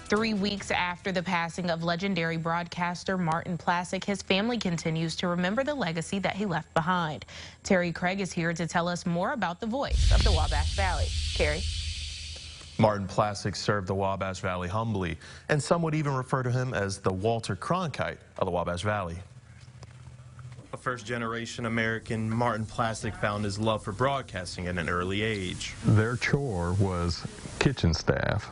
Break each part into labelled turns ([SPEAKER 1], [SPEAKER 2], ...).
[SPEAKER 1] 3 weeks after the passing of legendary broadcaster Martin Plascak, his family continues to remember the legacy that he left behind. Terry Craig is here to tell us more about the voice of the Wabash Valley. Carrie?
[SPEAKER 2] Martin Plascak served the Wabash Valley humbly, and some would even refer to him as the Walter Cronkite of the Wabash Valley. A first-generation American, Martin Plascak found his love for broadcasting at an early age.
[SPEAKER 3] Their chore was kitchen staff,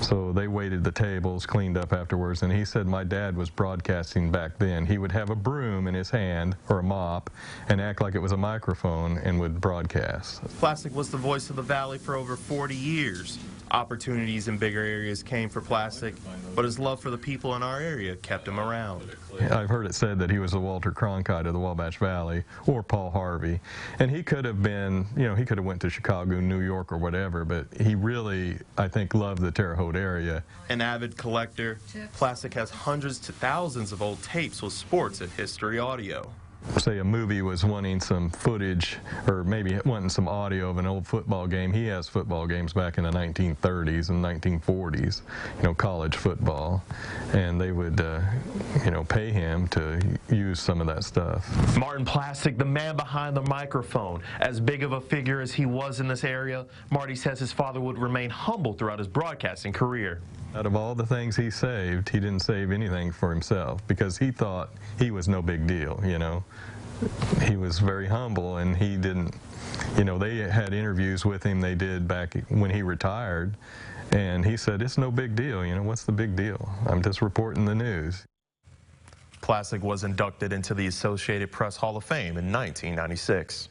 [SPEAKER 3] so they waited the tables, cleaned up afterwards, and he said my dad was broadcasting back then. He would have a broom in his hand, or a mop, and act like it was a microphone and would broadcast.
[SPEAKER 2] Plascak was the voice of the Valley for over 40 years. Opportunities in bigger areas came for Plascak, but his love for the people in our area kept him around.
[SPEAKER 3] I've heard it said that he was the Walter Cronkite of the Wabash Valley, or Paul Harvey, and he could have been, he could have went to Chicago, New York, or whatever, but he really, I think, loved the Terre Haute area.
[SPEAKER 2] An avid collector, Plascak has hundreds to thousands of old tapes with sports and history audio.
[SPEAKER 3] Say a movie was wanting some footage, or maybe wanting some audio of an old football game. He has football games back in the 1930s and 1940s, college football, and they would, pay him to use some of that stuff.
[SPEAKER 2] Martin Plascak, the man behind the microphone. As big of a figure as he was in this area, Marty says his father would remain humble throughout his broadcasting career.
[SPEAKER 3] Out of all the things he saved, he didn't save anything for himself because he thought he was no big deal, He was very humble, and he didn't, they had interviews with him they did back when he retired, and he said, it's no big deal, what's the big deal? I'm just reporting the news.
[SPEAKER 2] Plascak was inducted into the Associated Press Hall of Fame in 1996.